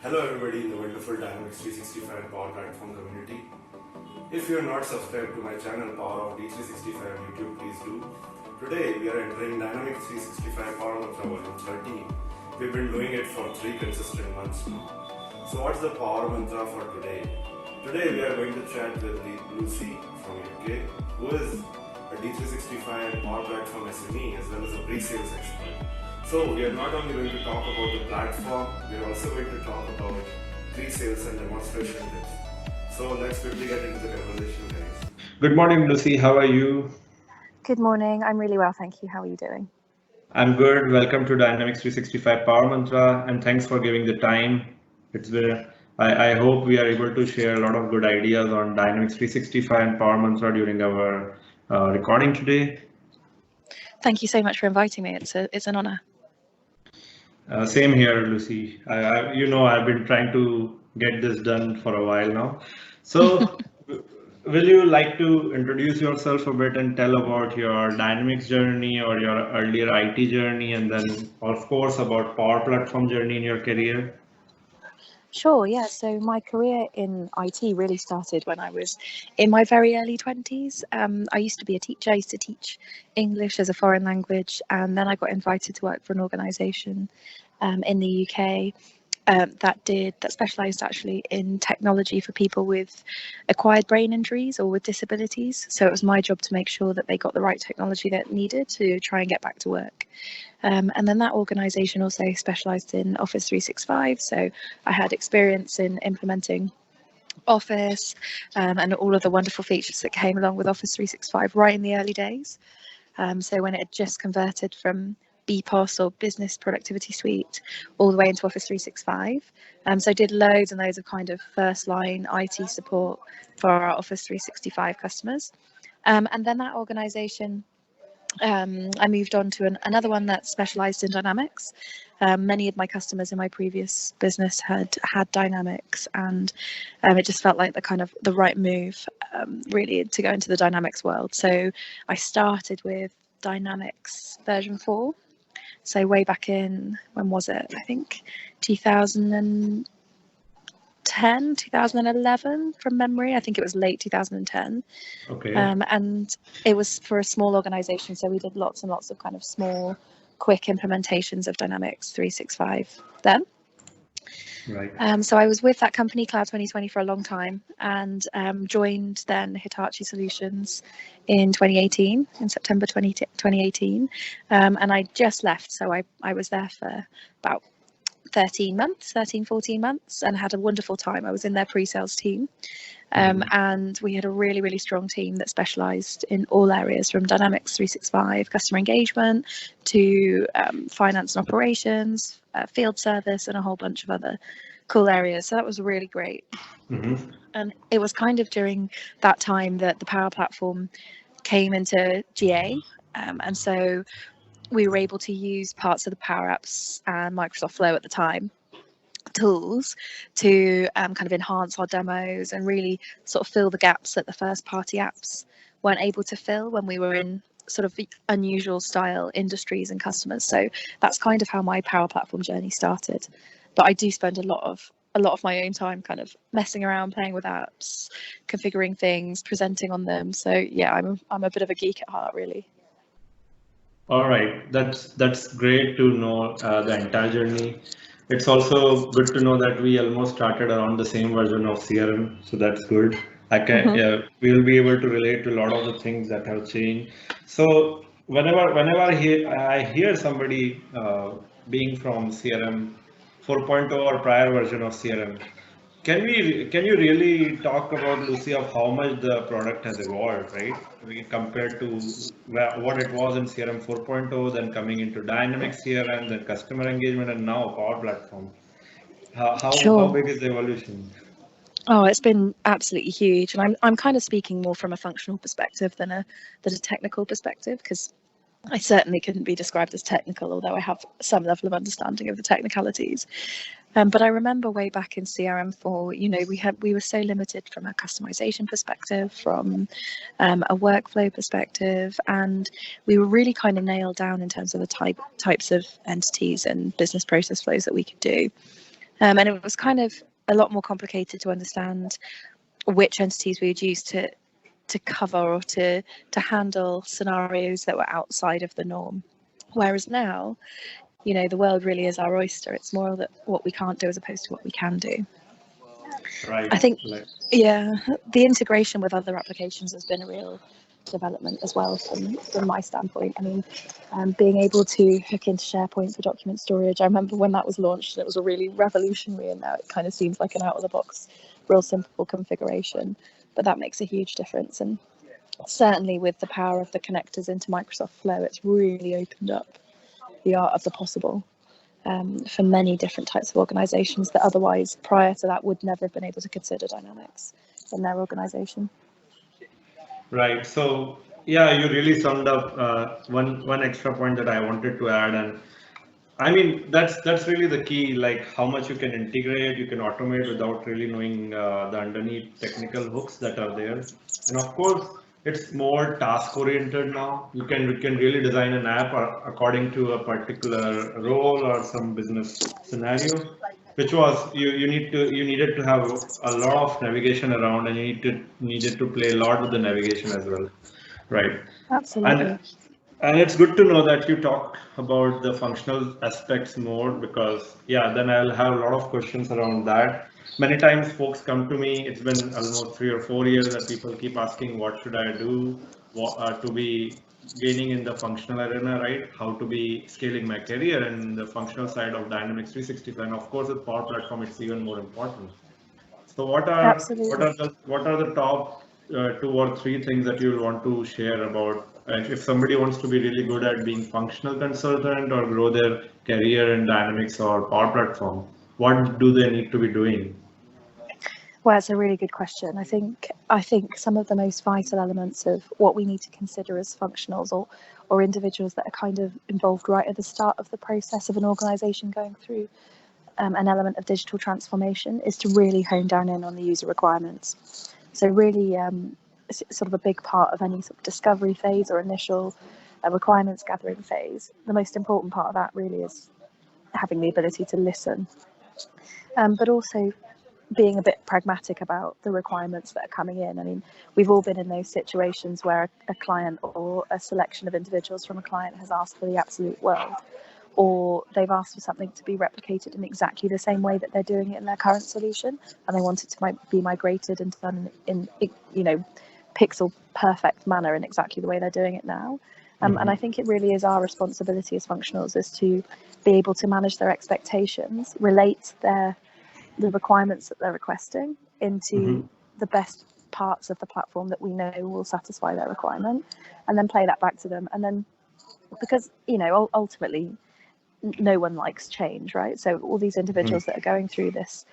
Hello everybody in the wonderful Dynamics 365 Power Platform community. If you are not subscribed to my channel Power of D365 on YouTube, please do. Today we are entering Dynamics 365 Power Mantra Volume 13. We've been doing it for 3 consistent months now. So what's the Power Mantra for today? Today we are going to chat with Lucy from UK, who is a D365 Power Platform SME as well as a pre-sales expert. So we are not only going to talk about the platform, we are also going to talk about pre-sales and demonstration tips. So let's quickly get into the conversation, guys. Good morning, Lucy. How are you? Good morning. I'm really well, thank you. How are you doing? I'm good. Welcome to Dynamics 365 Power Mantra, and thanks for giving the time. I hope we are able to share a lot of good ideas on Dynamics 365 and Power Mantra during our recording today. Thank you so much for inviting me. It's an honor. Same here, Lucy. I've been trying to get this done for a while now. So, will you like to introduce yourself a bit and tell about your Dynamics journey or your earlier IT journey, and then, of course, about Power Platform journey in your career? Sure, yeah. So my career in IT really started when I was in my very early 20s. I used to be a teacher. I used to teach English as a foreign language, and then I got invited to work for an organisation in the UK that specialised actually in technology for people with acquired brain injuries or with disabilities. So it was my job to make sure that they got the right technology that needed to try and get back to work. And then that organisation also specialised in Office 365. So I had experience in implementing Office and all of the wonderful features that came along with Office 365 right in the early days. So when it had just converted from BPOS or Business Productivity Suite all the way into Office 365. So I did loads and loads of kind of first line IT support for our Office 365 customers. And then that organisation, I moved on to another one that specialised in Dynamics. Many of my customers in my previous business had Dynamics, and it just felt like the right move really to go into the Dynamics world. So I started with Dynamics version 4. So way back in, when was it? I think 2010, 2011 from memory. I think it was late 2010. Okay. And it was for a small organization. So we did lots and lots of kind of small, quick implementations of Dynamics 365 then. Right. So I was with that company, Cloud 2020, for a long time, and joined then Hitachi Solutions in 2018, in September 2018. And I just left, so I was there for about 13, 14 months, and had a wonderful time. I was in their pre-sales team. And we had a really, really strong team that specialised in all areas, from Dynamics 365, customer engagement, to finance and operations, field service, and a whole bunch of other cool areas. So that was really great. And it was kind of during that time that the Power Platform came into GA. And so we were able to use parts of the Power Apps and Microsoft Flow at the time tools to kind of enhance our demos and really sort of fill the gaps that the first party apps weren't able to fill when we were in sort of unusual style industries and customers. So that's kind of how my Power Platform journey started. But I do spend a lot of my own time kind of messing around, playing with apps, configuring things, presenting on them. So yeah, I'm a bit of a geek at heart, really. All right, that's great to know the entire journey. It's also good to know that we almost started around the same version of CRM, so that's good. We'll be able to relate to a lot of the things that have changed. So whenever I hear somebody being from CRM 4.0 or prior version of CRM, can you really talk about, Lucy, of how much the product has evolved, right? Compared to what it was in CRM 4.0, then coming into Dynamics CRM, then customer engagement, and now Power Platform. How big is the evolution? Oh, it's been absolutely huge, and I'm kind of speaking more from a functional perspective than a technical perspective, because I certainly couldn't be described as technical, although I have some level of understanding of the technicalities. But I remember way back in CRM4, we were so limited from a customization perspective, from a workflow perspective, and we were really kind of nailed down in terms of the types of entities and business process flows that we could do. And it was kind of a lot more complicated to understand which entities we would use to cover or to handle scenarios that were outside of the norm. Whereas now, you know, the world really is our oyster. It's more that what we can't do as opposed to what we can do. Right. I think, Like, yeah, the integration with other applications has been a real development as well from my standpoint. I mean, being able to hook into SharePoint for document storage, I remember when that was launched, it was a really revolutionary, and now it kind of seems like an out of the box, real simple configuration, but that makes a huge difference. And certainly with the power of the connectors into Microsoft Flow, it's really opened up the art of the possible for many different types of organizations that otherwise prior to that would never have been able to consider Dynamics in their organization. right. So yeah, you really summed up one extra point that I wanted to add, and I mean that's really the key. Like how much you can integrate, you can automate without really knowing the underneath technical hooks that are there. And of course, it's more task oriented now. You can really design an app according to a particular role or some business scenario, which was you needed to have a lot of navigation around, and you needed to play a lot with the navigation as well, right? Absolutely. And it's good to know that you talked about the functional aspects more, because yeah, then I'll have a lot of questions around that. Many times folks come to me, it's been almost 3 or 4 years that people keep asking what should I do to be gaining in the functional arena, right? How to be scaling my career in the functional side of Dynamics 365. And of course with Power Platform, it's even more important. So Absolutely. what are the top 2 or 3 things that you will want to share about if somebody wants to be really good at being functional consultant or grow their career in Dynamics or Power Platform? What do they need to be doing? Well, it's a really good question. I think some of the most vital elements of what we need to consider as functionals or individuals that are kind of involved right at the start of the process of an organisation going through an element of digital transformation is to really hone down in on the user requirements. So really sort of a big part of any sort of discovery phase or initial requirements gathering phase. The most important part of that really is having the ability to listen, but also being a bit pragmatic about the requirements that are coming in. I mean, we've all been in those situations where a client or a selection of individuals from a client has asked for the absolute world, or they've asked for something to be replicated in exactly the same way that they're doing it in their current solution, and they want it to be migrated and done in you know, pixel perfect manner in exactly the way they're doing it now. And I think it really is our responsibility as functionals is to be able to manage their expectations, relate the requirements that they're requesting into the best parts of the platform that we know will satisfy their requirement, and then play that back to them. And then, because, you know, ultimately no one likes change, right? So all these individuals that are going through this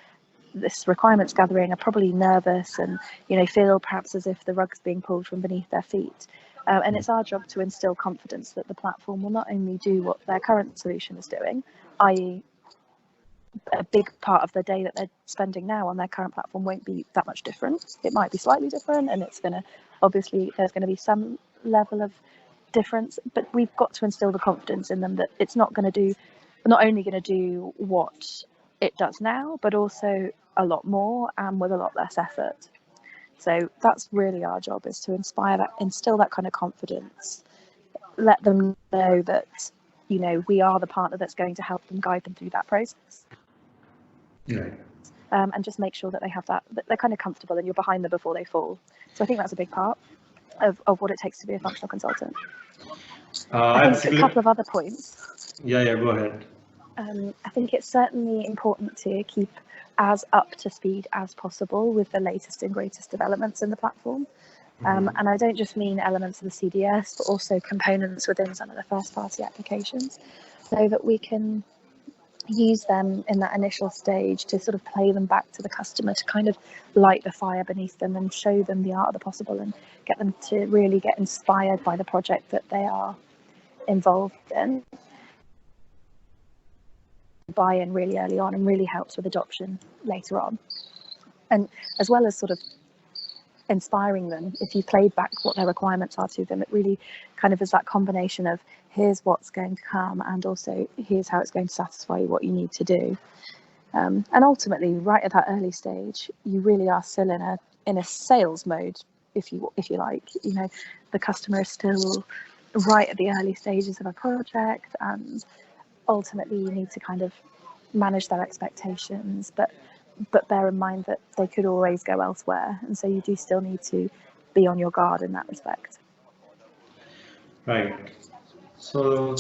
requirements gathering are probably nervous and, you know, feel perhaps as if the rug's being pulled from beneath their feet. And it's our job to instill confidence that the platform will not only do what their current solution is doing, i.e. a big part of the day that they're spending now on their current platform won't be that much different. It might be slightly different, and it's going to, obviously there's going to be some level of difference, but we've got to instill the confidence in them that it's not only going to do what it does now, but also a lot more and with a lot less effort. So that's really our job, is to instill that kind of confidence, let them know that, you know, we are the partner that's going to help them, guide them through that process. Right. And just make sure that they have that they're kind of comfortable and you're behind them before they fall. So I think that's a big part of what it takes to be a functional consultant. I think a couple of other points. Yeah, go ahead. I think it's certainly important to keep as up to speed as possible with the latest and greatest developments in the platform. And I don't just mean elements of the CDS, but also components within some of the first-party applications, so that we can use them in that initial stage to sort of play them back to the customer, to kind of light the fire beneath them and show them the art of the possible and get them to really get inspired by the project that they are involved in. Buy-in really early on and really helps with adoption later on. And as well as sort of inspiring them, if you played back what their requirements are to them, it really kind of is that combination of here's what's going to come and also here's how it's going to satisfy what you need to do. And ultimately, right at that early stage, you really are still in a sales mode, if you like. The customer is still right at the early stages of a project, and ultimately you need to kind of manage their expectations, but bear in mind that they could always go elsewhere, and so you do still need to be on your guard in that respect. Right. So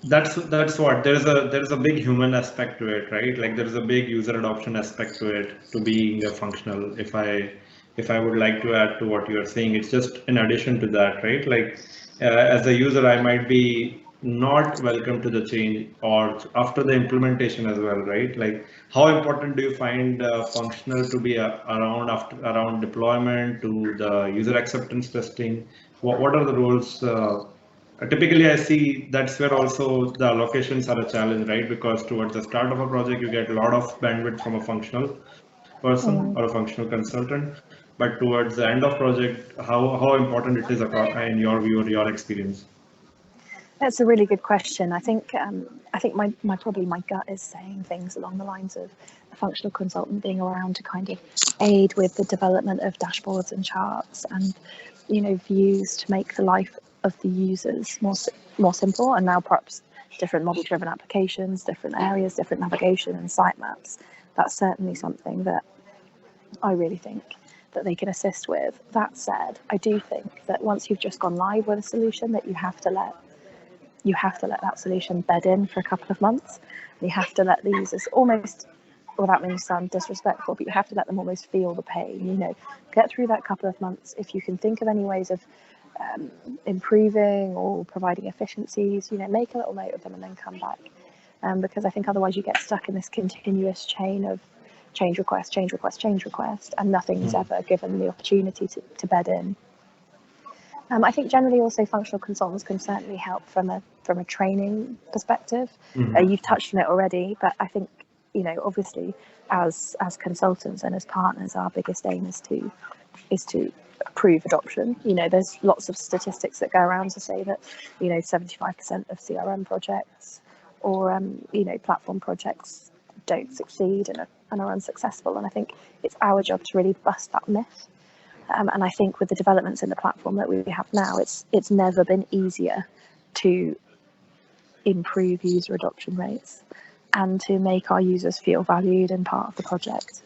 that's what there's a big human aspect to it, right? Like there's a big user adoption aspect to it, to being a functional. If I would like to add to what you're saying, it's just in addition to that, right? Like as a user, I might be not welcome to the change or after the implementation as well, right? Like how important do you find functional to be around around deployment to the user acceptance testing? What are the roles? Typically, I see that's where also the allocations are a challenge, right? Because towards the start of a project, you get a lot of bandwidth from a functional person or a functional consultant, but towards the end of project, how important it is in your view or your experience? That's a really good question. I think my probably my gut is saying things along the lines of a functional consultant being around to kind of aid with the development of dashboards and charts, and views to make the life of the users more simple. And now perhaps different model-driven applications, different areas, different navigation and sitemaps. That's certainly something that I really think that they can assist with. That said, I do think that once you've just gone live with a solution, that you have to let that solution bed in for a couple of months. You have to let the users almost, without meaning to sound disrespectful, but you have to let them almost feel the pain. Get through that couple of months. If you can think of any ways of improving or providing efficiencies, make a little note of them and then come back. Because I think otherwise you get stuck in this continuous chain of change request, and nothing's ever given the opportunity to bed in. I think generally also functional consultants can certainly help from a training perspective. You've touched on it already, but I think obviously as consultants and as partners, our biggest aim is to prove adoption. There's lots of statistics that go around to say that 75% of CRM projects or platform projects don't succeed and are unsuccessful. And I think it's our job to really bust that myth. And I think with the developments in the platform that we have now, it's never been easier to improve user adoption rates and to make our users feel valued and part of the project.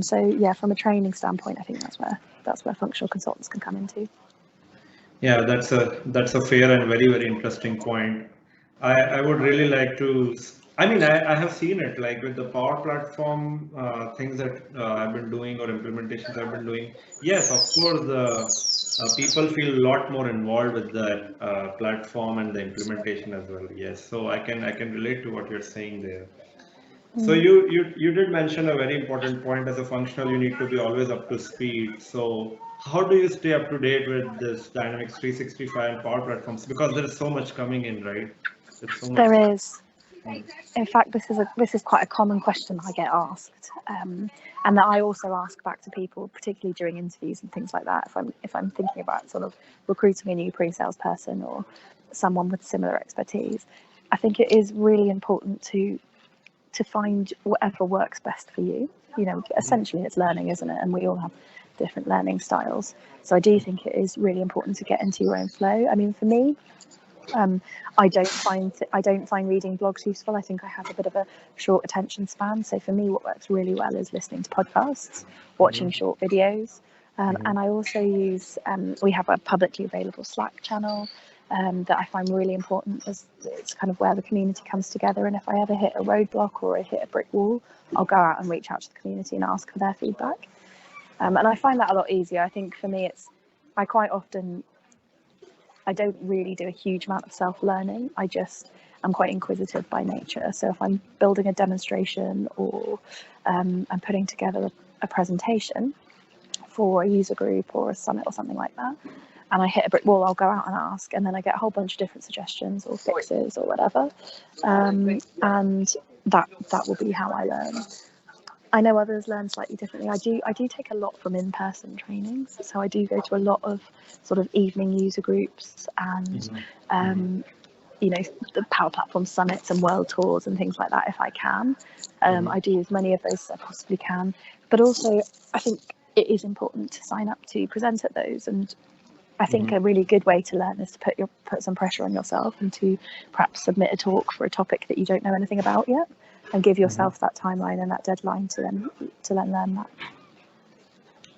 So yeah, from a training standpoint, I think that's where functional consultants can come into. Yeah, that's a fair and very, very interesting point. I would really like to. I have seen it like with the Power Platform things that I've been doing or implementations I've been doing. Yes, of course, the people feel a lot more involved with the platform and the implementation as well. Yes, so I can relate to what you're saying there. So you did mention a very important point. As a functional, you need to be always up to speed. So how do you stay up to date with this Dynamics 365 and Power Platforms? Because there is so much coming in, right? There's so much. There is. In fact, this is quite a common question I get asked, and that I also ask back to people, particularly during interviews and things like that. If I'm thinking about sort of recruiting a new pre-sales person or someone with similar expertise, I think it is really important to find whatever works best for you. Essentially it's learning, isn't it? And we all have different learning styles. So I do think it is really important to get into your own flow. I mean, for me, I don't find reading blogs useful. I think I have a bit of a short attention span. So for me, what works really well is listening to podcasts, watching short videos. And I also use, we have a publicly available Slack channel that I find really important, as it's kind of where the community comes together. And if I ever hit a roadblock or I hit a brick wall, I'll go out and reach out to the community and ask for their feedback. And I find that a lot easier. I think for me, I don't really do a huge amount of self-learning. I'm quite inquisitive by nature. So if I'm building a demonstration or I'm putting together a presentation for a user group or a summit or something like that, and I hit a brick wall, I'll go out and ask, and then I get a whole bunch of different suggestions or fixes or whatever. And that will be how I learn. I know others learn slightly differently. I do take a lot from in-person trainings, so I do go to a lot of sort of evening user groups and the Power Platform summits and world tours and things like that if I can. I do as many of those as I possibly can, but also I think it is important to sign up to present at those. And I think a really good way to learn is to put some pressure on yourself and to perhaps submit a talk for a topic that you don't know anything about yet, and give yourself that timeline and that deadline to then learn that.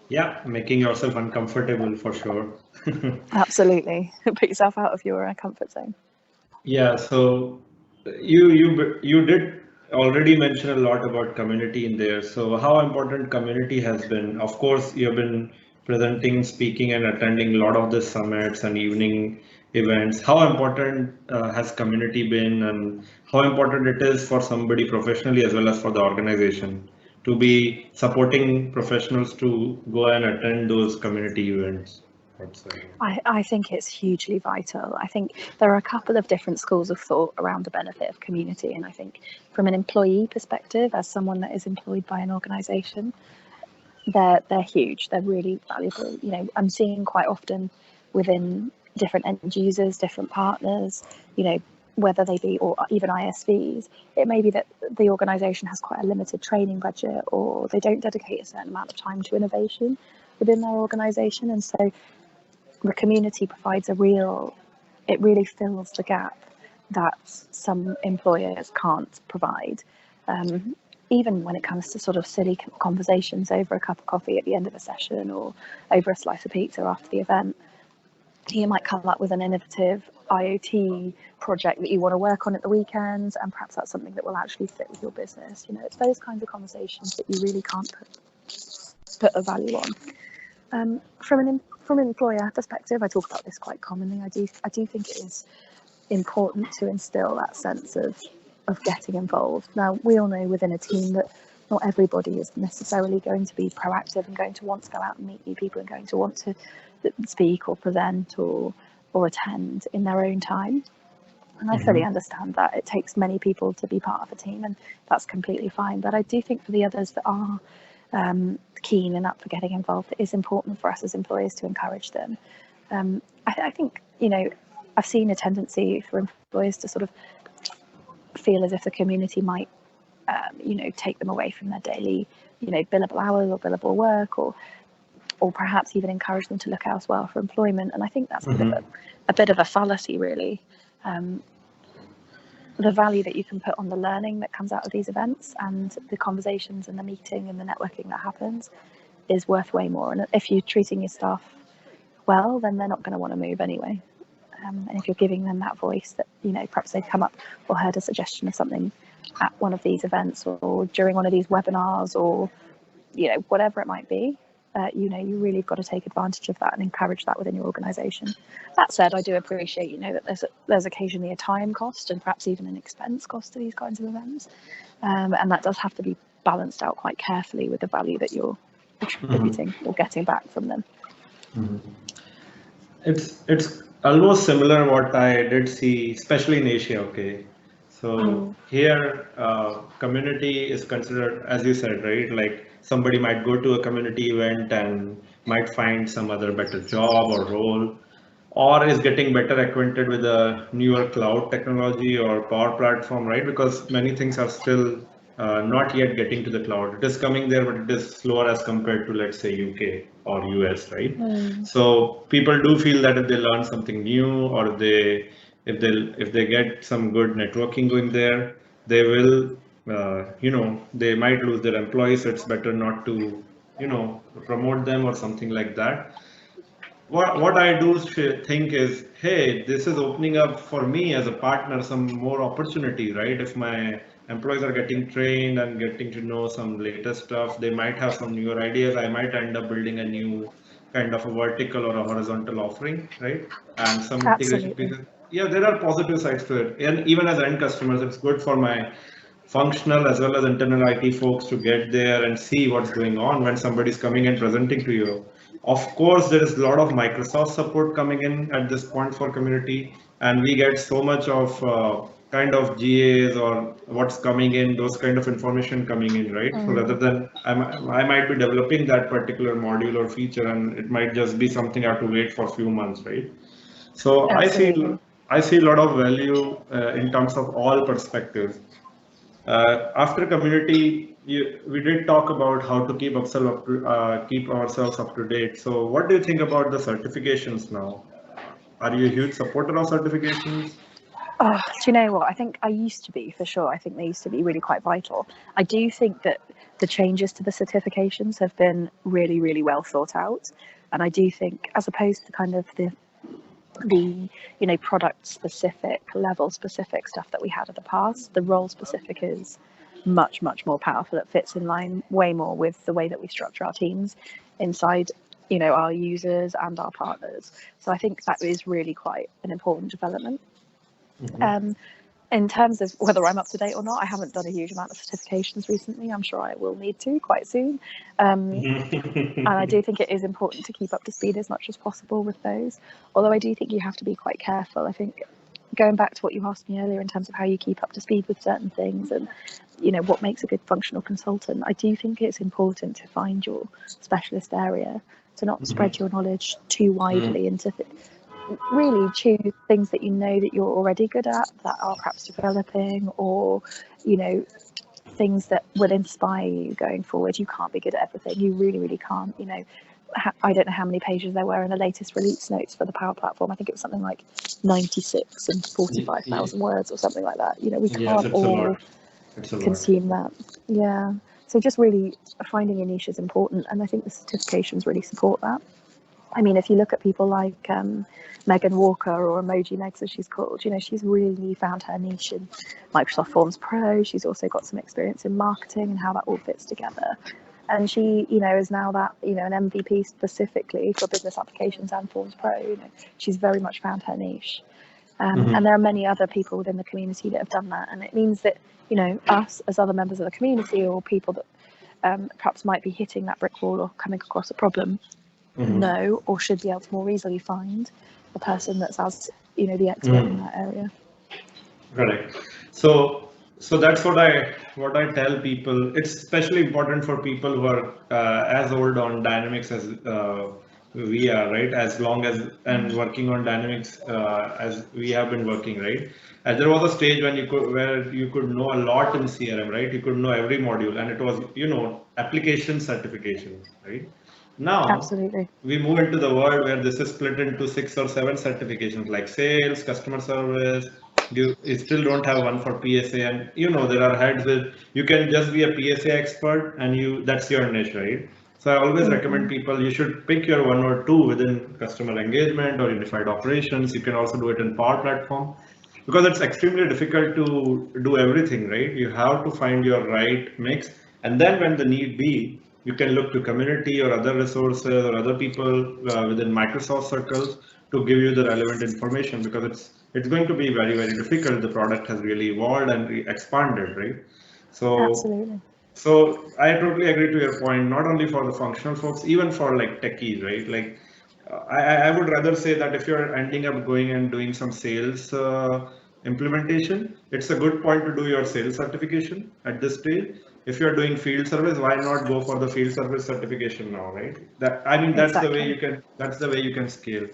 Yeah, making yourself uncomfortable for sure. Absolutely, put yourself out of your comfort zone. Yeah, so you did already mention a lot about community in there. So how important community has been? Of course, you've been presenting, speaking, and attending a lot of the summits and evening events. How important has community been, and how important it is for somebody professionally as well as for the organization to be supporting professionals to go and attend those community events? I think it's hugely vital. I think there are a couple of different schools of thought around the benefit of community, and I think from an employee perspective, as someone that is employed by an organisation, they're huge. They're really valuable. I'm seeing quite often within different end users, different partners, whether they be, or even ISVs, it may be that the organisation has quite a limited training budget, or they don't dedicate a certain amount of time to innovation within their organisation, and so the community provides it really fills the gap that some employers can't provide. Even when it comes to sort of silly conversations over a cup of coffee at the end of a session, or over a slice of pizza after the event, you might come up with an innovative IoT project that you want to work on at the weekends, and perhaps that's something that will actually fit with your business. It's those kinds of conversations that you really can't put a value on. From an employer perspective, I talk about this quite commonly. I do think it is important to instill that sense of getting involved. Now, we all know within a team that not everybody is necessarily going to be proactive and going to want to go out and meet new people and going to want to speak or present or attend in their own time. And I fully understand that it takes many people to be part of a team, and that's completely fine. But I do think for the others that are keen and up for getting involved, it is important for us as employers to encourage them. I think, I've seen a tendency for employers to sort of feel as if the community might, take them away from their daily, billable hours or billable work, or perhaps even encourage them to look elsewhere for employment. And I think that's a bit of a fallacy, really. The value that you can put on the learning that comes out of these events, and the conversations and the meeting and the networking that happens, is worth way more. And if you're treating your staff well, then they're not going to want to move anyway. And if you're giving them that voice, that perhaps they've come up or heard a suggestion of something at one of these events, or during one of these webinars, or whatever it might be, you really got to take advantage of that and encourage that within your organisation. That said, I do appreciate that there's occasionally a time cost and perhaps even an expense cost to these kinds of events, and that does have to be balanced out quite carefully with the value that you're attributing or getting back from them. It's almost similar what I did see, especially in Asia. Okay, so here community is considered, as you said, right? Like somebody might go to a community event and might find some other better job or role, or is getting better acquainted with a newer cloud technology or power platform, right? Because many things are still not yet getting to the cloud. It is coming there, but it is slower as compared to, let's say, UK or US, right? So people do feel that if they learn something new, or if they get some good networking going there, they will, they might lose their employees. So it's better not to, promote them or something like that. What I do think is, hey, this is opening up for me as a partner some more opportunity, right? If my employees are getting trained and getting to know some latest stuff, they might have some newer ideas. I might end up building a new kind of a vertical or a horizontal offering, right? And some integration pieces. Yeah, there are positive sides to it. And even as end customers, it's good for my functional as well as internal IT folks to get there and see what's going on when somebody's coming and presenting to you. Of course, there is a lot of Microsoft support coming in at this point for community, and we get so much of kind of GAs or what's coming in, those kind of information coming in, right? So rather than I might be developing that particular module or feature, and it might just be something I have to wait for a few months, right? So I see I see a lot of value in terms of all perspectives. After community, we did talk about how to keep ourselves up to date. So, what do you think about the certifications now? Are you a huge supporter of certifications? Oh, do you know what? I think I used to be, for sure. I think they used to be really quite vital. I do think that the changes to the certifications have been really, really well thought out. And I do think, as opposed to kind of the product specific, level specific stuff that we had in the past, the role specific is much, much more powerful. It fits in line way more with the way that we structure our teams inside our users and our partners. So I think that is really quite an important development. Mhm. In terms of whether I'm up to date or not, I haven't done a huge amount of certifications recently. I'm sure I will need to quite soon. And I do think it is important to keep up to speed as much as possible with those. Although I do think you have to be quite careful. I think going back to what you asked me earlier in terms of how you keep up to speed with certain things and what makes a good functional consultant, I do think it's important to find your specialist area, to not spread your knowledge too widely into really choose things that that you're already good at, that are perhaps developing, or things that will inspire you going forward. You can't be good at everything. You really, really can't. I don't know how many pages there were in the latest release notes for the Power Platform. I think it was something like 96 and 45,000 words or something like that. We Yes, can't it's a all lot. It's a lot. consume that. Yeah. So just really finding a niche is important, and I think the certifications really support that. I mean, if you look at people like Megan Walker, or Emoji Megs as she's called, she's really found her niche in Microsoft Forms Pro. She's also got some experience in marketing and how that all fits together. And she, is now that, an MVP specifically for business applications and Forms Pro. She's very much found her niche. And there are many other people within the community that have done that. And it means that, us as other members of the community, or people that perhaps might be hitting that brick wall or coming across a problem, know or should be able to more easily find the person that's as the expert in that area. Correct. So that's what I tell people. It's especially important for people who are as old on Dynamics as we are, right? As long as and working on Dynamics as we have been working, right? And there was a stage when where you could know a lot in CRM, right? You could know every module, and it was application certification, right? Now Absolutely. we move into the world where this is split into 6 or 7 certifications, like sales, customer service. You still don't have one for PSA, and there are heads with you can just be a PSA expert, and that's your niche, right? So I always recommend people you should pick your one or two within customer engagement or unified operations. You can also do it in Power Platform, because it's extremely difficult to do everything, right? You have to find your right mix, and then when the need be, you can look to community or other resources or other people within Microsoft circles to give you the relevant information, because it's going to be very, very difficult. The product has really evolved and expanded, right? So Absolutely. so I totally agree to your point, not only for the functional folks, even for like techies, right? Like I would rather say that if you're ending up going and doing some sales implementation, it's a good point to do your sales certification at this stage. If you're doing field service, why not go for the field service certification now, right? Exactly. That's the way you can scale.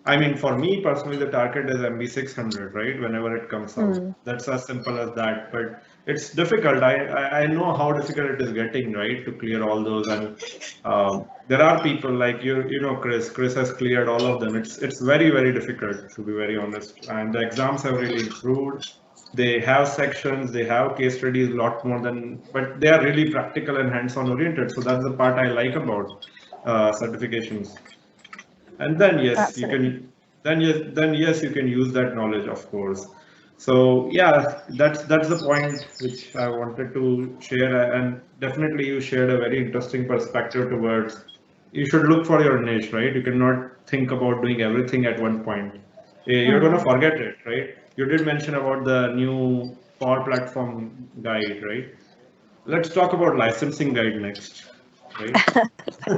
I mean, for me personally, the target is MB 600, right? Whenever it comes out, that's as simple as that. But it's difficult. I know how difficult it is getting, right, to clear all those. And there are people like Chris. Chris has cleared all of them. It's very, very difficult, to be very honest. And the exams have really improved. They have sections, they have case studies, a lot more than, but they are really practical and hands-on oriented. So that's the part I like about certifications. And then yes, you Absolutely. can then yes you can use that knowledge, of course. So yeah, that's the point which I wanted to share, and definitely you shared a very interesting perspective towards you should look for your niche, right? You cannot think about doing everything at one point. You're gonna forget it, right? You did mention about the new Power Platform guide, right? Let's talk about licensing guide next, right?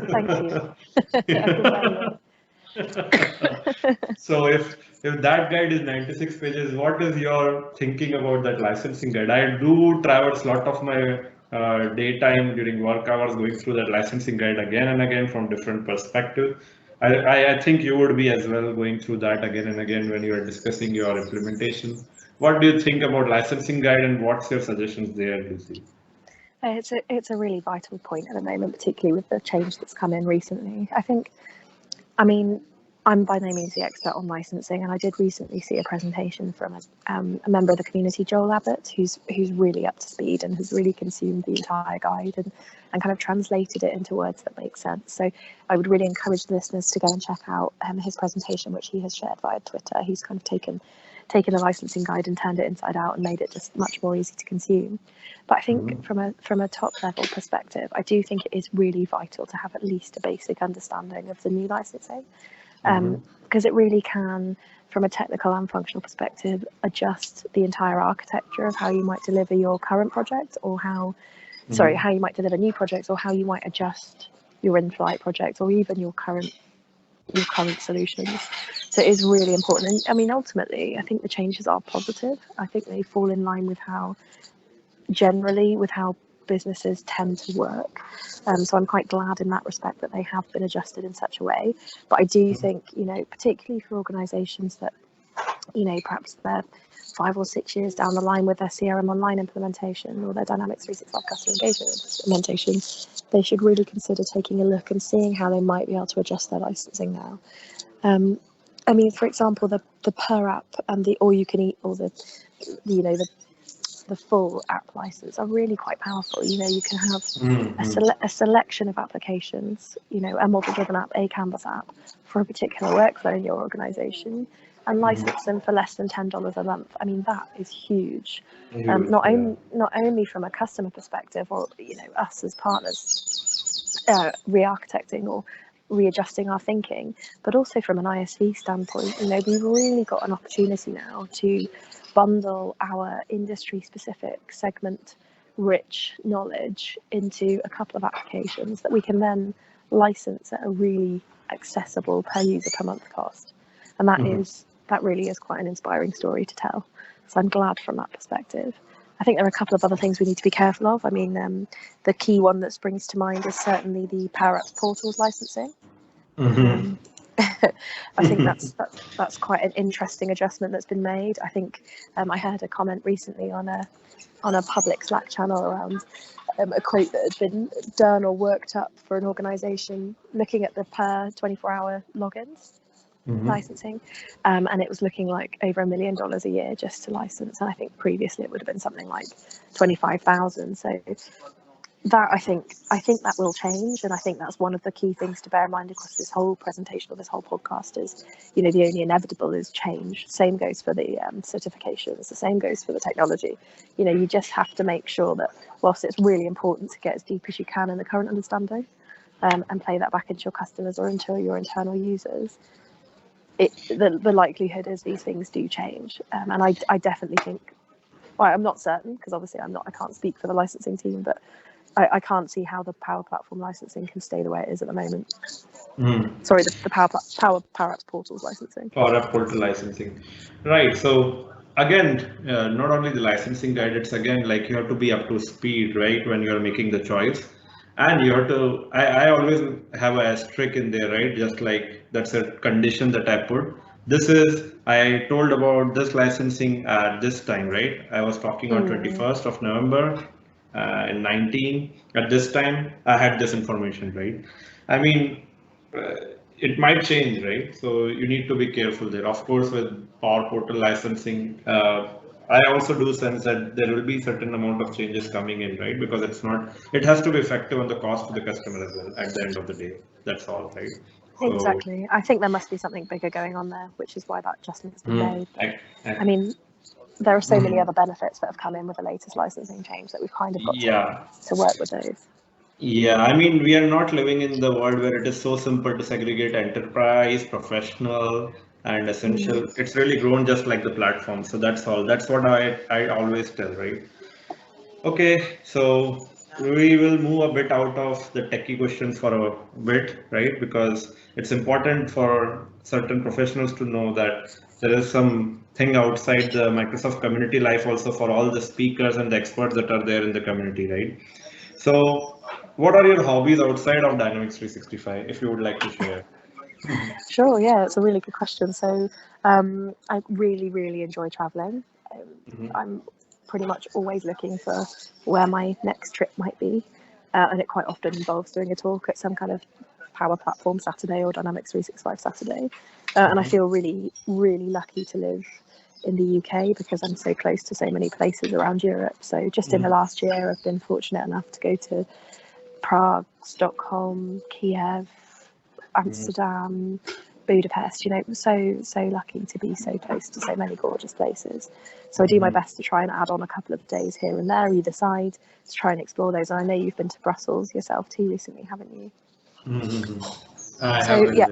Thank you. I've been waiting. So if that guide is 96 pages, what is your thinking about that licensing guide? I do traverse a lot of my daytime during work hours going through that licensing guide again and again from different perspectives. I think you would be as well going through that again and again when you are discussing your implementation. What do you think about licensing guide and what's your suggestions there, Lucy? It's a really vital point at the moment, particularly with the change that's come in recently. I mean, I'm by no means the expert on licensing, and I did recently see a presentation from a member of the community, Joel Abbott, who's really up to speed and has really consumed the entire guide and kind of translated it into words that make sense. So I would really encourage the listeners to go and check out his presentation, which he has shared via Twitter. He's kind of taken a licensing guide and turned it inside out and made it just much more easy to consume. But I think from a top level perspective, I do think it is really vital to have at least a basic understanding of the new licensing, because it really can, from a technical and functional perspective, adjust the entire architecture of how you might deliver your current project, or how you might deliver new projects, or how you might adjust your in-flight project, or even your current solutions. So it is really important. And I mean, ultimately, I think the changes are positive. I think they fall in line with how businesses tend to work. So I'm quite glad in that respect that they have been adjusted in such a way. But I do think, particularly for organisations that, perhaps they're 5 or 6 years down the line with their CRM Online implementation or their Dynamics 365 customer engagement implementation, they should really consider taking a look and seeing how they might be able to adjust their licensing now. I mean, for example, the per app and the all you can eat, or the full app license are really quite powerful. You can have a selection of applications, a model-driven app, a Canvas app for a particular workflow in your organization, and license them for less than $10 a month. I mean, that is huge. Not only from a customer perspective, or us as partners re-architecting or readjusting our thinking, but also from an ISV standpoint. We've really got an opportunity now to bundle our industry specific segment rich knowledge into a couple of applications that we can then license at a really accessible per user per month cost. And that really is quite an inspiring story to tell. So I'm glad from that perspective. I think there are a couple of other things we need to be careful of. I mean, the key one that springs to mind is certainly the Power Apps portals licensing. I think that's quite an interesting adjustment that's been made. I think I heard a comment recently on a public Slack channel around a quote that had been done or worked up for an organisation looking at the per 24-hour logins licensing, and it was looking like over $1 million a year just to license, and I think previously it would have been something like 25,000. So that I think that will change, and I think that's one of the key things to bear in mind across this whole presentation or this whole podcast is, the only inevitable is change. Same goes for the certifications, the same goes for the technology. You just have to make sure that whilst it's really important to get as deep as you can in the current understanding, and play that back into your customers or into your internal users, the likelihood is these things do change, and I definitely think, well, I'm not certain because obviously I can't speak for the licensing team, but I can't see how the Power Platform licensing can stay the way it is at the moment. Sorry, the Power Apps portals licensing. Power App portal licensing, right? So again, not only the licensing guide, it's again like you have to be up to speed, right? When you're making the choice, and you have to. I always have a asterisk in there, right? Just like that's a condition that I put. This is I told about this licensing at this time, right? I was talking on 21st of November. In 19 at this time I had this information, right? I mean, it might change, right? So you need to be careful there. Of course, with Power Portal licensing, I also do sense that there will be certain amount of changes coming in, right? Because it has to be effective on the cost to the customer as well at the end of the day. That's all, right? Exactly. I think there must be something bigger going on there, which is why that adjustment's been made. I mean, there are so many other benefits that have come in with the latest licensing change that we've kind of got to work with those. Yeah, I mean, we are not living in the world where it is so simple to segregate enterprise, professional, and essential. It's really grown just like the platform. So that's all. That's what I always tell, right? Okay, so we will move a bit out of the techie questions for a bit, right? Because it's important for certain professionals to know that there is something outside the Microsoft community life also for all the speakers and the experts that are there in the community, right? So what are your hobbies outside of Dynamics 365, if you would like to share? Sure, yeah, it's a really good question. So, I really, really enjoy traveling. I'm pretty much always looking for where my next trip might be, and it quite often involves doing a talk at some kind of Power Platform Saturday or Dynamics 365 Saturday. And I feel really, really lucky to live in the UK because I'm so close to so many places around Europe. So, just in the last year, I've been fortunate enough to go to Prague, Stockholm, Kiev, Amsterdam, Budapest. You know, so lucky to be so close to so many gorgeous places. So I do my best to try and add on a couple of days here and there, either side, to try and explore those. And I know you've been to Brussels yourself too recently, haven't you? I have So been yeah,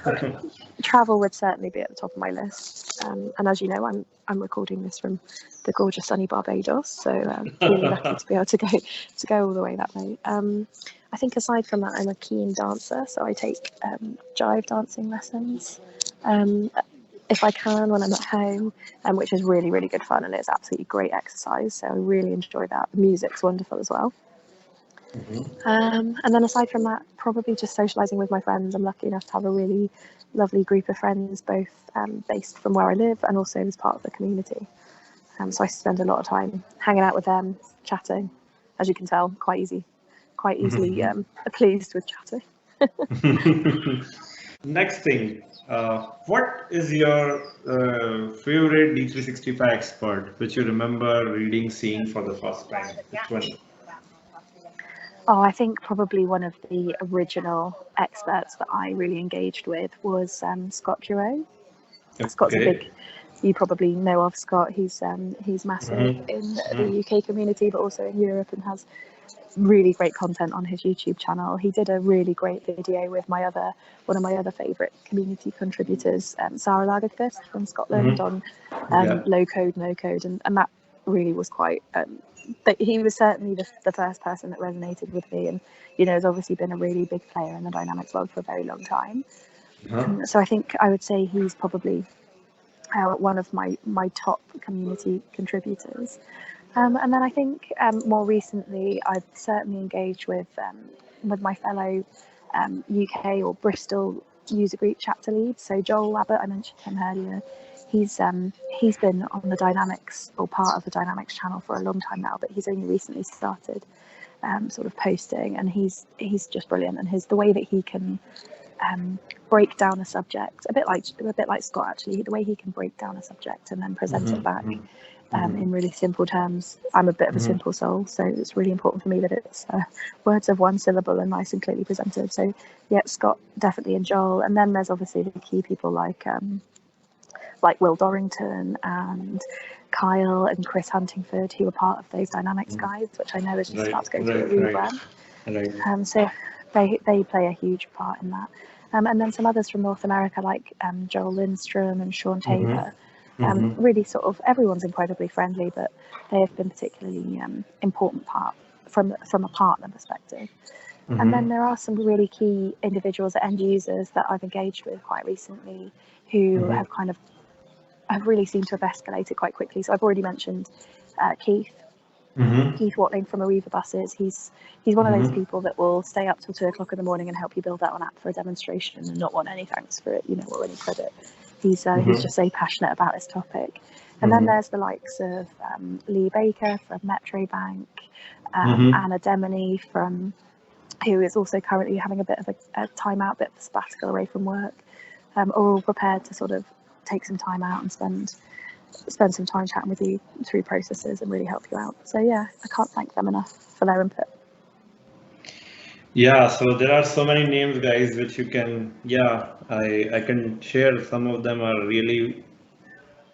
there. travel would certainly be at the top of my list. And as you know, I'm recording this from the gorgeous sunny Barbados, so really lucky to be able to go all the way that way. I think aside from that, I'm a keen dancer, so I take jive dancing lessons if I can when I'm at home, which is really, really good fun, and it's absolutely great exercise. So I really enjoy that. The music's wonderful as well. And then aside from that, probably just socialising with my friends. I'm lucky enough to have a really lovely group of friends, both based from where I live and also as part of the community. So I spend a lot of time hanging out with them, chatting. As you can tell, quite easily pleased with chatting. Next thing, what is your favorite D365 expert, which you remember reading, seeing for the first time? Which one? Oh, I think probably one of the original experts that I really engaged with was Scott Giroux. Scott's a big, you probably know of Scott. He's massive in the UK community, but also in Europe, and has really great content on his YouTube channel. He did a really great video with one of my other favourite community contributors, Sarah Lagerquist from Scotland, on low code, no code, and that really was quite. But he was certainly the first person that resonated with me, and has obviously been a really big player in the Dynamics world for a very long time. So I think I would say he's probably one of my top community contributors. And then I think more recently, I've certainly engaged with my fellow UK or Bristol user group chapter lead. So Joel Abbott, I mentioned him earlier. He's been on the Dynamics or part of the Dynamics channel for a long time now, but he's only recently started sort of posting, and he's just brilliant. And the way that he can break down a subject, a bit like Scott actually, the way he can break down a subject and then present it back in really simple terms. I'm a bit of a simple soul, so it's really important for me that it's words of one syllable and nice and clearly presented. So yeah, Scott definitely, and Joel, and then there's obviously the key people like Will Dorrington and Kyle and Chris Huntingford, who are part of those Dynamics guides, which I know is just about to go through a rebrand. So they play a huge part in that. And then some others from North America, like Joel Lindstrom and Sean Tabor. Really sort of, everyone's incredibly friendly, but they have been particularly important part from a partner perspective. And then there are some really key individuals, end users, that I've engaged with quite recently, who have really seemed to have escalated quite quickly. So I've already mentioned Keith. Keith Watling from Arriva Buses. He's one of those people that will stay up till 2:00 in the morning and help you build out an app for a demonstration and not want any thanks for it, or any credit. He's just so passionate about this topic. And then there's the likes of Lee Baker from Metro Bank, Anna Demony who is also currently having a bit of a timeout, bit of a sabbatical away from work, are all prepared to sort of take some time out and spend some time chatting with you through processes and really help you out. So yeah, I can't thank them enough for their input. Yeah, so there are so many names, guys, which you can, I can share. Some of them are really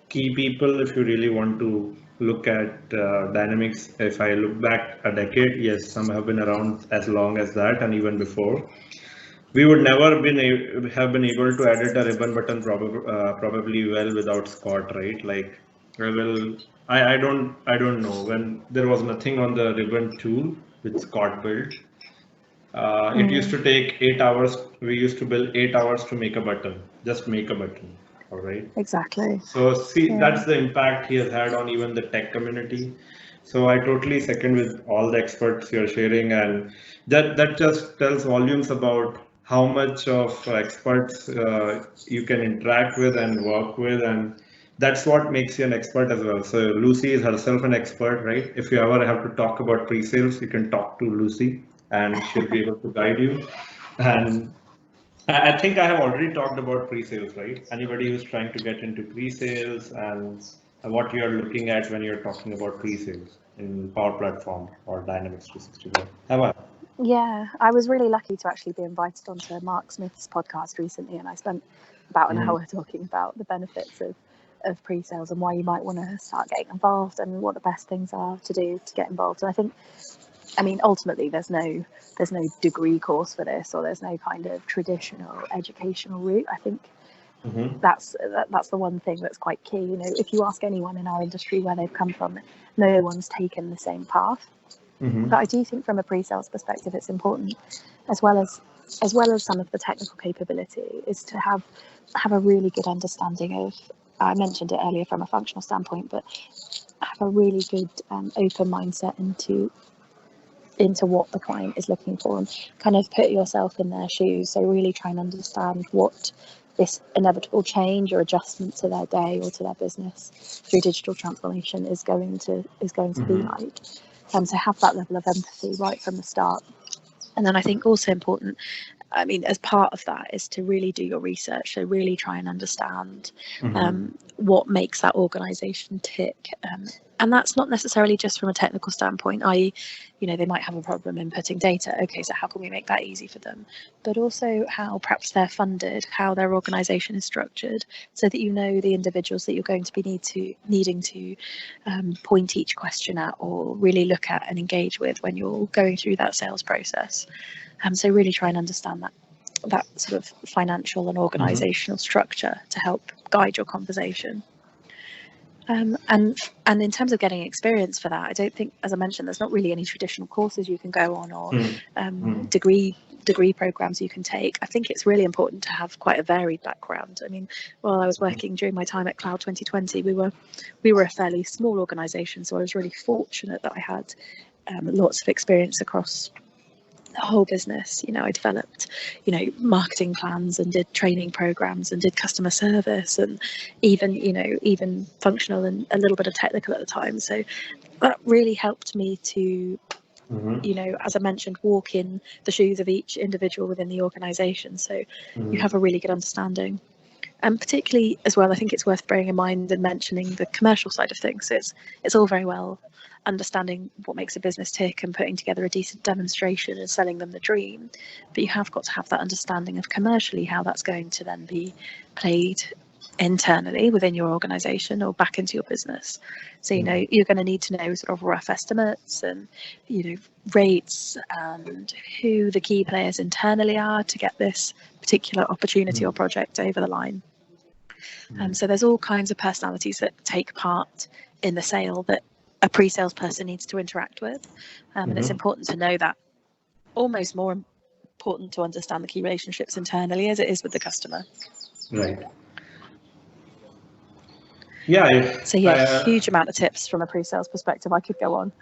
key people if you really want to look at Dynamics. If I look back a decade, yes, some have been around as long as that and even before. We would never have been able to edit a ribbon button probably well without Scott, right? Like, I don't know, when there was nothing on the ribbon tool which Scott built. It used to take 8 hours. We used to build 8 hours to make a button, just make a button. All right. Exactly. So see, that's the impact he has had on even the tech community. So I totally second with all the experts you're sharing, and that just tells volumes about how much of experts you can interact with and work with, and that's what makes you an expert as well. So Lucy is herself an expert, right? If you ever have to talk about pre-sales, you can talk to Lucy and she'll be able to guide you. And I think I have already talked about pre-sales, right? Anybody who's trying to get into pre-sales and what you're looking at when you're talking about pre-sales in Power Platform or Dynamics 365. Have I? Yeah, I was really lucky to actually be invited onto Mark Smith's podcast recently, and I spent about an hour talking about the benefits of pre-sales and why you might want to start getting involved and what the best things are to do to get involved. And I think, I mean, ultimately, there's no degree course for this, or there's no kind of traditional educational route. I think that's the one thing that's quite key. You know, if you ask anyone in our industry where they've come from, no one's taken the same path. But I do think from a pre-sales perspective, it's important, as well as some of the technical capability, is to have a really good understanding of. I mentioned it earlier from a functional standpoint, but have a really good open mindset into what the client is looking for, and kind of put yourself in their shoes. So really try and understand what this inevitable change or adjustment to their day or to their business through digital transformation is going to be like. So have that level of empathy right from the start. And then I think also important, I mean, as part of that is to really do your research. So really try and understand what makes that organization tick. And that's not necessarily just from a technical standpoint, i.e., you know, they might have a problem inputting data. Okay, so how can we make that easy for them? But also how perhaps they're funded, how their organization is structured, so that you know the individuals that you're going to be needing to point each question at or really look at and engage with when you're going through that sales process. So really try and understand that sort of financial and organizational structure to help guide your conversation. And in terms of getting experience for that, I don't think, as I mentioned, there's not really any traditional courses you can go on or degree programs you can take. I think it's really important to have quite a varied background. I mean, while I was working during my time at Cloud 2020, we were a fairly small organization, so I was really fortunate that I had lots of experience across the whole business. You know, I developed, you know, marketing plans and did training programs and did customer service and even functional and a little bit of technical at the time. So that really helped me to, you know, as I mentioned, walk in the shoes of each individual within the organization. So you have a really good understanding. And particularly as well, I think it's worth bearing in mind and mentioning the commercial side of things. So it's all very well understanding what makes a business tick and putting together a decent demonstration and selling them the dream, but you have got to have that understanding of commercially how that's going to then be played internally within your organization or back into your business. So, you know, you're going to need to know sort of rough estimates and, you know, rates and who the key players internally are to get this particular opportunity or project over the line. So there's all kinds of personalities that take part in the sale that a pre-sales person needs to interact with, and it's important to know that. Almost more important to understand the key relationships internally as it is with the customer. Right. Yeah. So yeah, huge amount of tips from a pre-sales perspective. I could go on.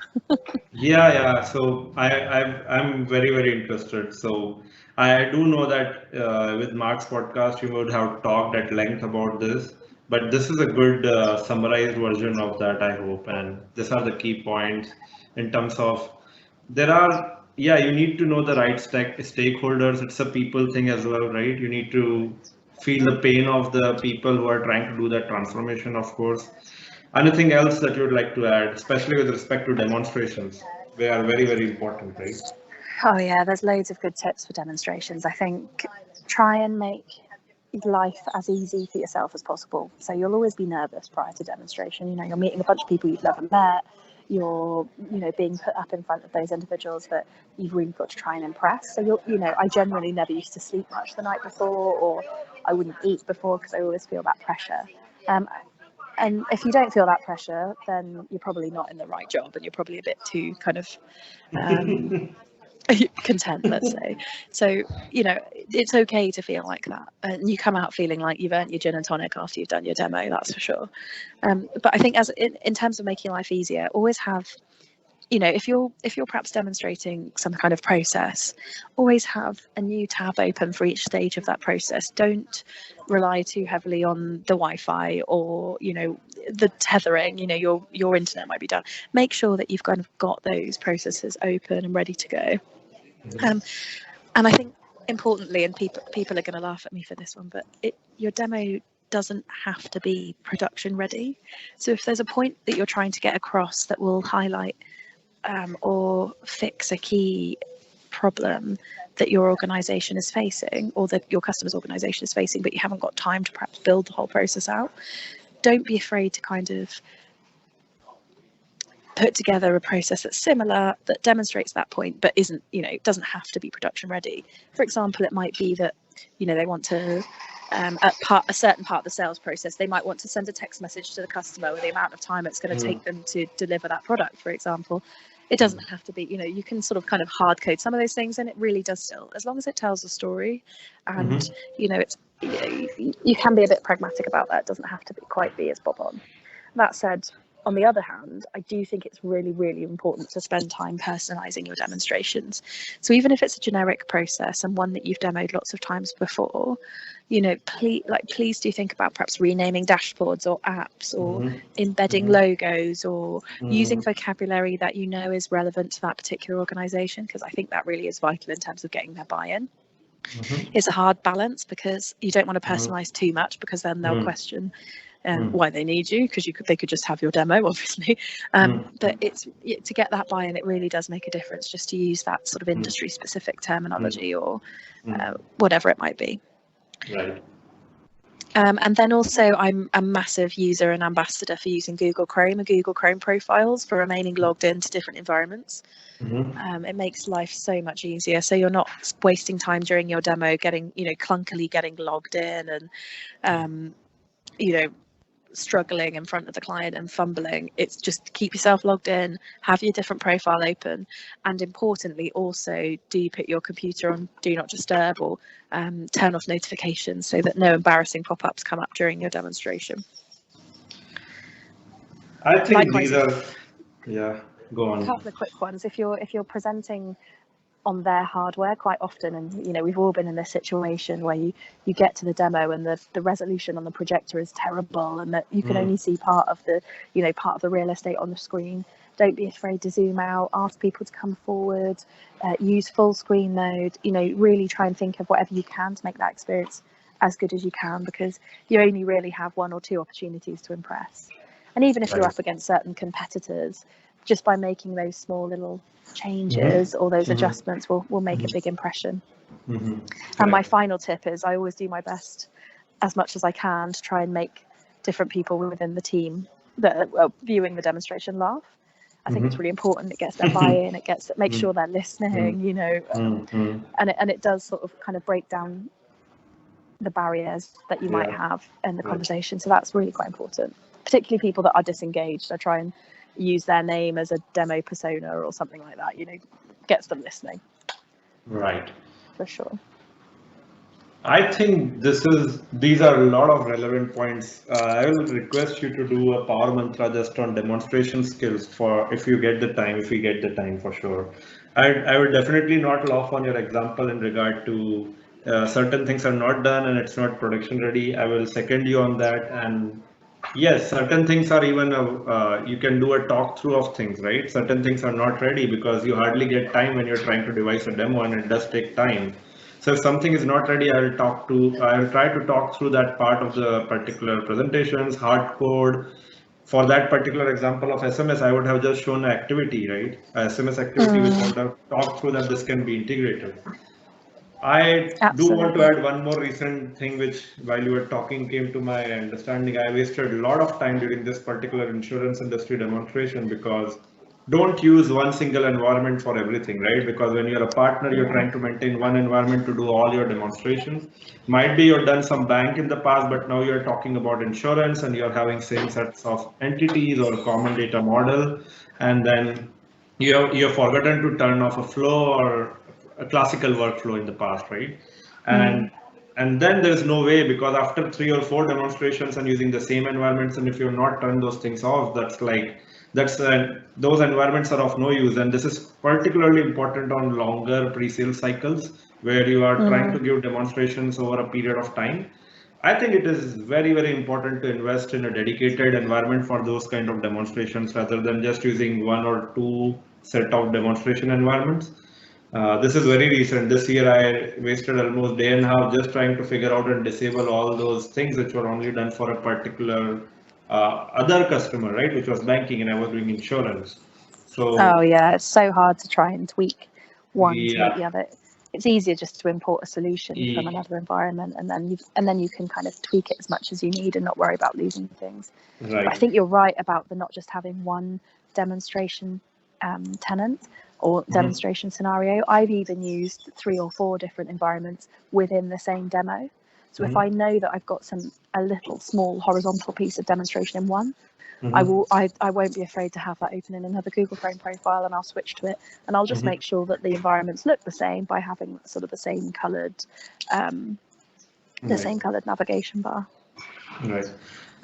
Yeah. So I'm very interested. So I do know that with Mark's podcast, you would have talked at length about this, but this is a good summarized version of that, I hope. And these are the key points in terms of you need to know the right stakeholders. It's a people thing as well, right? You need to feel the pain of the people who are trying to do that transformation, of course. Anything else that you would like to add, especially with respect to demonstrations? They are very important, right? Oh yeah, there's loads of good tips for demonstrations. I think try and make life as easy for yourself as possible. So you'll always be nervous prior to demonstration. You know, you're meeting a bunch of people you've never met. You're, you know, being put up in front of those individuals that you've really got to try and impress. So you'll, you know, I generally never used to sleep much the night before, or I wouldn't eat before because I always feel that pressure. And if you don't feel that pressure, then you're probably not in the right job, and you're probably a bit too kind of content, let's say. So, you know, it's okay to feel like that, and you come out feeling like you've earned your gin and tonic after you've done your demo, that's for sure. But I think as in terms of making life easier, always have if you're perhaps demonstrating some kind of process, always have a new tab open for each stage of that process. Don't rely too heavily on the Wi-Fi or the tethering. Your internet might be down. Make sure that you've kind of got those processes open and ready to go. And I think importantly, and people are going to laugh at me for this one, but your demo doesn't have to be production ready. So if there's a point that you're trying to get across that will highlight or fix a key problem that your organization is facing, or that your customer's organization is facing, but you haven't got time to perhaps build the whole process out, don't be afraid to kind of put together a process that's similar, that demonstrates that point, but isn't, doesn't have to be production ready. For example, it might be that, they want to, a certain part of the sales process, they might want to send a text message to the customer with the amount of time it's going to take them to deliver that product, for example. It doesn't have to be, you can sort of kind of hard code some of those things, and it really does still, as long as it tells a story, and it's, you can be a bit pragmatic about that. It doesn't have to quite be as bob on. That said, on the other hand, I do think it's really, really important to spend time personalizing your demonstrations. So even if it's a generic process and one that you've demoed lots of times before, please do think about perhaps renaming dashboards or apps, or embedding logos, or using vocabulary that is relevant to that particular organization, because I think that really is vital in terms of getting their buy-in. It's a hard balance, because you don't want to personalize too much, because then they'll question why they need you, because they could just have your demo, obviously. But it's to get that buy-in, it really does make a difference just to use that sort of industry specific terminology or whatever it might be. Right. And then also, I'm a massive user and ambassador for using Google Chrome and Google Chrome profiles for remaining logged into different environments. It makes life so much easier, so you're not wasting time during your demo getting clunkily getting logged in and struggling in front of the client and fumbling. It's just keep yourself logged in, have your different profile open, and importantly also do put your computer on do not disturb, or turn off notifications, so that no embarrassing pop-ups come up during your demonstration. I think Likewise, go on. A couple of quick ones. If you're presenting on their hardware quite often, and we've all been in this situation where you get to the demo and the resolution on the projector is terrible, and that you can only see part of the real estate on the screen. Don't be afraid to zoom out, ask people to come forward, use full screen mode, really try and think of whatever you can to make that experience as good as you can, because you only really have one or two opportunities to impress. And even if you're up against certain competitors, just by making those small little changes or those adjustments will make a big impression. And my final tip is, I always do my best as much as I can to try and make different people within the team that are viewing the demonstration laugh. I think it's really important. It gets their buy-in, it makes sure they're listening, and it does sort of kind of break down the barriers that you might have in the conversation. So that's really quite important, particularly people that are disengaged. I try and use their name as a demo persona or something like that, gets them listening. Right. For sure. I think these are a lot of relevant points. I will request you to do a power mantra just on demonstration skills if we get the time for sure. I would definitely not laugh on your example in regard to certain things are not done and it's not production ready. I will second you on that. And yes, certain things are even you can do a talk through of things, right? Certain things are not ready because you hardly get time when you're trying to devise a demo, and it does take time. So if something is not ready, I will try to talk through that part of the particular presentations, hard code. For that particular example of SMS, I would have just shown an activity, right? A SMS activity, which I would have talked through that this can be integrated. I do want to add one more recent thing, which while you were talking came to my understanding. I wasted a lot of time during this particular insurance industry demonstration, because don't use one single environment for everything, right? Because when you're a partner, you're trying to maintain one environment to do all your demonstrations. Might be you've done some bank in the past, but now you're talking about insurance and you're having same sets of entities or common data model. And then you've forgotten to turn off a flow or a classical workflow in the past, right? And then there's no way, because after 3 or 4 demonstrations and using the same environments, and if you're not turned those things off, that's like those environments are of no use. And this is particularly important on longer pre-sale cycles where you are trying to give demonstrations over a period of time. I think it is very, very important to invest in a dedicated environment for those kind of demonstrations rather than just using one or two set of demonstration environments. This is very recent. This year, I wasted almost day and a half just trying to figure out and disable all those things which were only done for a particular other customer, right? Which was banking, and I was doing insurance. So Oh yeah, it's so hard to try and tweak one to make the yeah, other. It's easier just to import a solution from another environment, and then you can kind of tweak it as much as you need and not worry about losing things. But I right. think you're right about the not just having one demonstration tenant or demonstration scenario. I've even used 3 or 4 different environments within the same demo. So if I know that I've got a little small horizontal piece of demonstration in one, I won't be afraid to have that open in another Google Chrome profile, and I'll switch to it, and I'll just make sure that the environments look the same by having sort of the same coloured navigation bar. Right.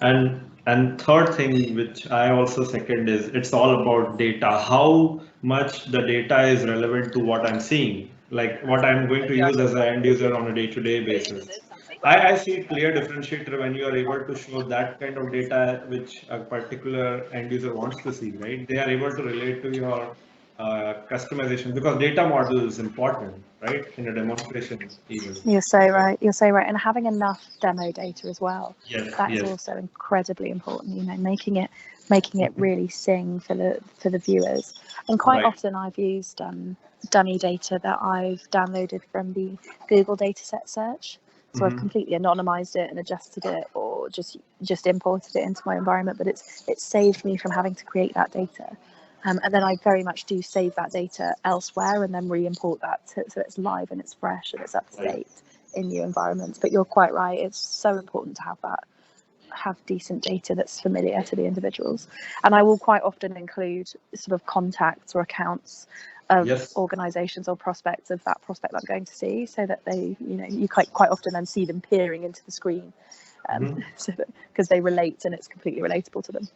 And third thing which I also second is it's all about data. How much the data is relevant to what I'm seeing, like what I'm going to use as an end user on a day-to-day basis. I see a clear differentiator when you are able to show that kind of data which a particular end user wants to see, right? They are able to relate to your customization because data model is important, right? In a demonstration even. You're so right. You're so right. And having enough demo data as well. Yes, That is yes. also incredibly important. You know, making it really sing for the viewers. And quite Right. often I've used dummy data that I've downloaded from the Google dataset search. So I've completely anonymized it and adjusted it, or just imported it into my environment. But it's saved me from having to create that data. And then I very much do save that data elsewhere and then re-import that so it's live and it's fresh and it's up to Right. date in new environments. But you're quite right, it's so important to have decent data that's familiar to the individuals. And I will quite often include sort of contacts or accounts of Yes. organizations or prospects of that prospect I'm going to see, so that you quite often then see them peering into the screen, so because they relate and it's completely relatable to them.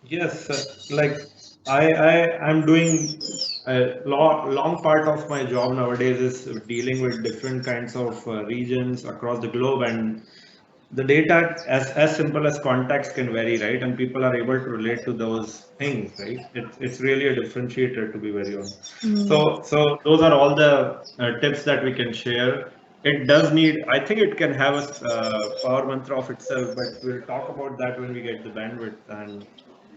Yes, like I'm doing a long part of my job nowadays is dealing with different kinds of regions across the globe, and the data as simple as contacts can vary, right? And people are able to relate to those things, right? It's really a differentiator, to be very honest. So those are all the tips that we can share. It does need, I think it can have a power mantra of itself, but we'll talk about that when we get the bandwidth. And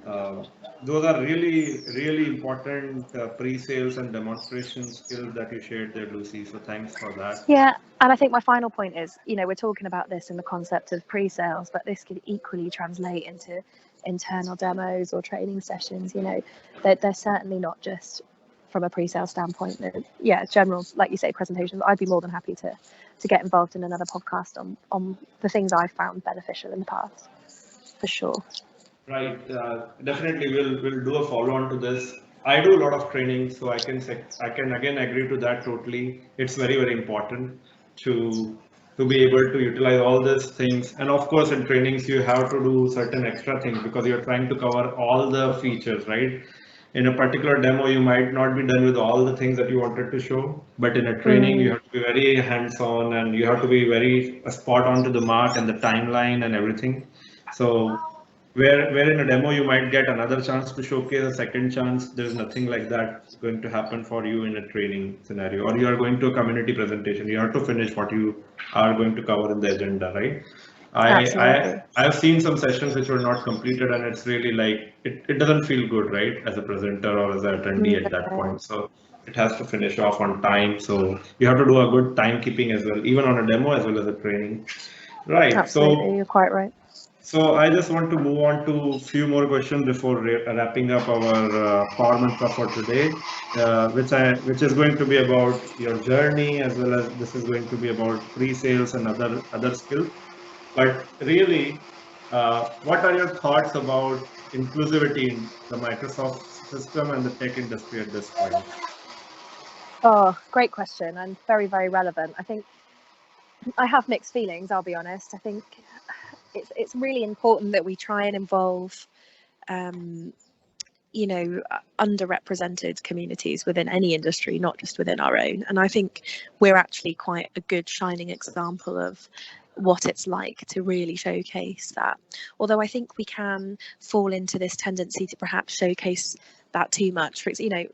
uh, those are really, really important pre-sales and demonstration skills that you shared there, Lucy. So thanks for that. Yeah, and I think my final point is, we're talking about this in the concept of pre-sales, but this could equally translate into internal demos or training sessions. They're certainly not just from a pre-sale standpoint. General, like you say, presentations. I'd be more than happy to get involved in another podcast on the things I've found beneficial in the past, for sure. Right, definitely we'll do a follow on to this. I do a lot of training, so I can again agree to that totally. It's very, very important to be able to utilize all these things. And of course, in trainings you have to do certain extra things because you're trying to cover all the features, right? In a particular demo, you might not be done with all the things that you wanted to show, but in a training, you have to be very hands-on and you have to be very spot on to the mark and the timeline and everything. So where in a demo you might get another chance to showcase a second chance, there's nothing like that going to happen for you in a training scenario, or you are going to a community presentation, you have to finish what you are going to cover in the agenda, right? Absolutely. I've seen some sessions which were not completed, and it's really like it doesn't feel good, right, as a presenter or as an attendee at that No, point. So it has to finish off on time, so you have to do a good timekeeping as well, even on a demo as well as a training, right? absolutely, you're quite right. So I just want to move on to a few more questions before wrapping up our Power Mantra for today, which is going to be about your journey as well as this is going to be about pre-sales and other skills. But really, what are your thoughts about inclusivity in the Microsoft system and the tech industry at this point? Oh, great question, and very, very relevant. I think I have mixed feelings, I'll be honest. I think it's really important that we try and involve you know, underrepresented communities within any industry, not just within our own. And I think we're actually quite a good shining example of what it's like to really showcase that. Although I think we can fall into this tendency to perhaps showcase that too much. For, you know,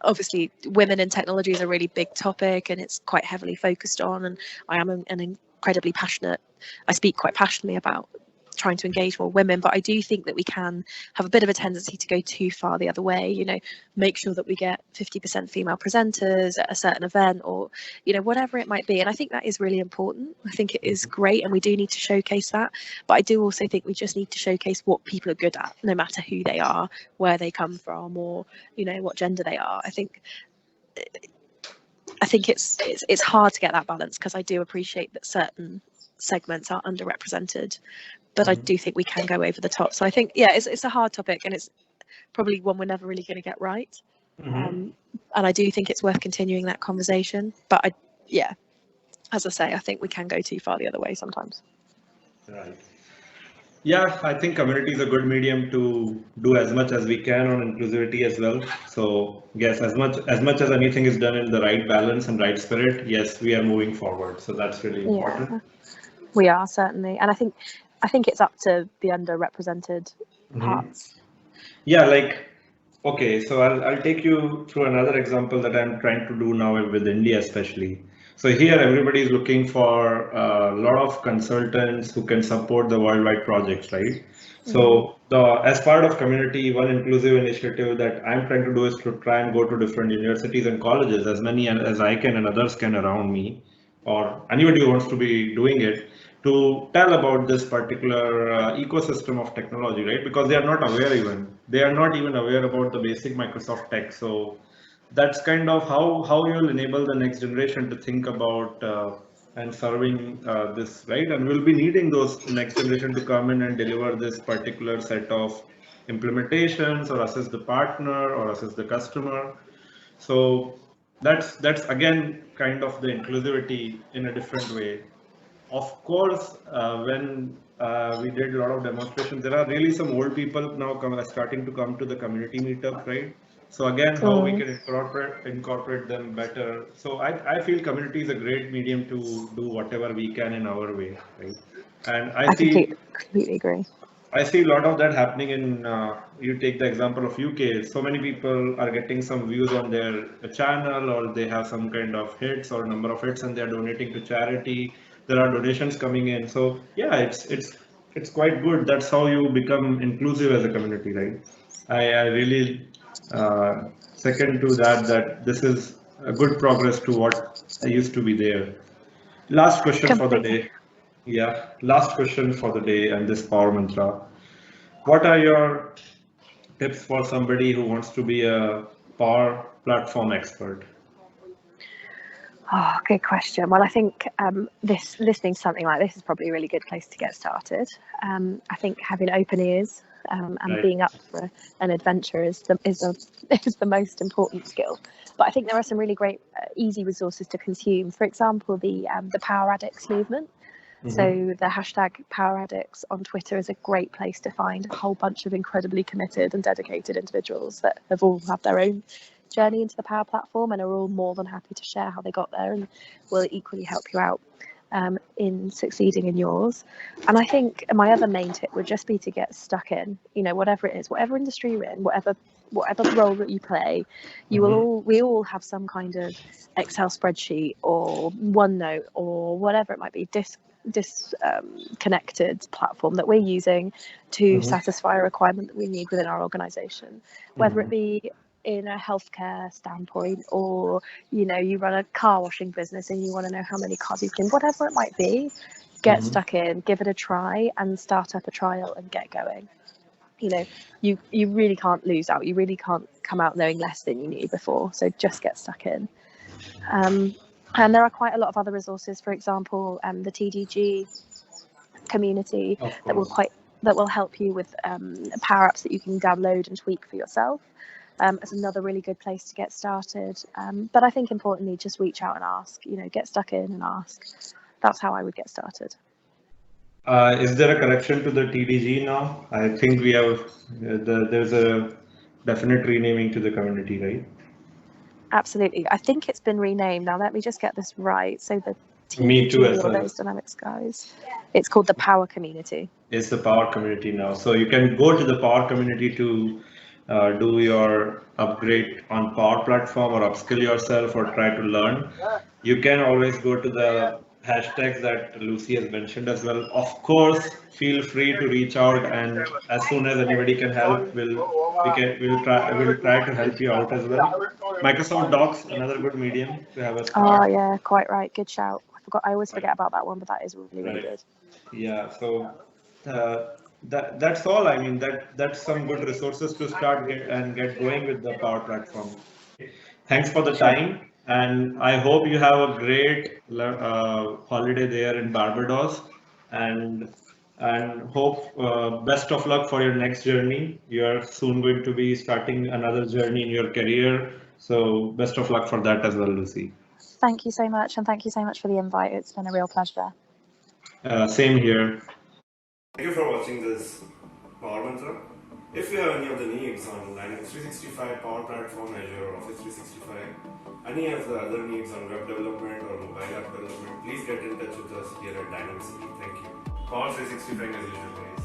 obviously women in technology is a really big topic and it's quite heavily focused on, and I am an incredibly passionate, I speak quite passionately about trying to engage more women, but I do think that we can have a bit of a tendency to go too far the other way, you know, make sure that we get 50% female presenters at a certain event, or, you know, whatever it might be. And I think that is really important. I think it is great and we do need to showcase that, but I do also think we just need to showcase what people are good at, no matter who they are, where they come from, or, you know, what gender they are. I think it's hard to get that balance, because I do appreciate that certain segments are underrepresented, but I do think we can go over the top. So I think, yeah, it's a hard topic, and it's probably one we're never really going to get right. And I do think it's worth continuing that conversation. But as I say, I think we can go too far the other way sometimes. Right. Yeah, I think community is a good medium to do as much as we can on inclusivity as well. So yes, as much as anything is done in the right balance and right spirit, yes, we are moving forward. So that's really important. Yeah, we are, certainly. And I think it's up to the underrepresented parts. Yeah, like, okay, so I'll take you through another example that I'm trying to do now with India especially. So here everybody is looking for a lot of consultants who can support the worldwide projects, right? So as part of community, one inclusive initiative that I'm trying to do is to try and go to different universities and colleges, as many as I can and others can around me, or anybody who wants to be doing it, to tell about this particular ecosystem of technology, right? Because they are not aware even. They are not even aware about the basic Microsoft tech. So that's kind of how you'll enable the next generation to think about and serving this, right? And we'll be needing those next generation to come in and deliver this particular set of implementations, or assist the partner, or assist the customer. So that's again kind of the inclusivity in a different way. Of course, when we did a lot of demonstrations, there are really some old people now starting to come to the community meetup, right? So again, how we can incorporate them better. So I feel community is a great medium to do whatever we can in our way, right? And I see completely agree. I see a lot of that happening in, you take the example of UK, so many people are getting some views on their channel, or they have some kind of hits or number of hits and they're donating to charity. There are donations coming in. So yeah, it's quite good. That's how you become inclusive as a community, right? I really second to that this is a good progress to what used to be there. Last question for the day. Yeah, last question for the day and this power mantra. What are your tips for somebody who wants to be a power platform expert? Oh, good question. Well, I think listening to something like this is probably a really good place to get started. I think having open ears and being up for an adventure is the most important skill. But I think there are some really great easy resources to consume. For example, the Power Addicts movement. So the hashtag Power Addicts on Twitter is a great place to find a whole bunch of incredibly committed and dedicated individuals that have all had their own journey into the Power Platform and are all more than happy to share how they got there, and will equally help you out in succeeding in yours. And I think my other main tip would just be to get stuck in, you know, whatever it is, whatever industry you're in, whatever role that you play, we all have some kind of Excel spreadsheet or OneNote or whatever it might be, disconnected platform that we're using to satisfy a requirement that we need within our organization, whether it be in a healthcare standpoint, or, you know, you run a car washing business and you want to know how many cars you clean, whatever it might be, get stuck in, give it a try, and start up a trial and get going. You know, you really can't lose out. You really can't come out knowing less than you knew before. So just get stuck in. And there are quite a lot of other resources. For example, the TDG community that will help you with power apps that you can download and tweak for yourself. It's another really good place to get started. But I think importantly, just reach out and ask. You know, get stuck in and ask. That's how I would get started. Is there a connection to the TDG now? I think we have there's a definite renaming to the community, right? Absolutely. I think it's been renamed. Now let me just get this right. So the Me too TPG as or well. those Dynamics guys, it's called the Power Community. It's the Power Community now. So you can go to the Power Community to do your upgrade on Power Platform or upskill yourself or try to learn. You can always go to the hashtags that Lucy has mentioned as well. Of course, feel free to reach out, and as soon as anybody can help, we'll try to help you out as well. Microsoft Docs, another good medium to have a Oh start. yeah, quite right. Good shout. I always forget about that one, but that is really, really Right. good. Yeah. So that's all. I mean, that's some good resources to start get going with the Power Platform. Thanks for the Sure. time, and I hope you have a great holiday there in Barbados, and hope best of luck for your next journey. You are soon going to be starting another journey in your career, so best of luck for that as well, Lucy. Thank you so much, and thank you so much for the invite. It's been a real pleasure. Same here. Thank you for watching this Power Mantra. If you have any of the needs on Dynamics 365 Power Platform, Azure, Office 365, any of the other needs on web development or mobile app development, please get in touch with us here at Dynamics. Thank you. Power 365 as usual, guys.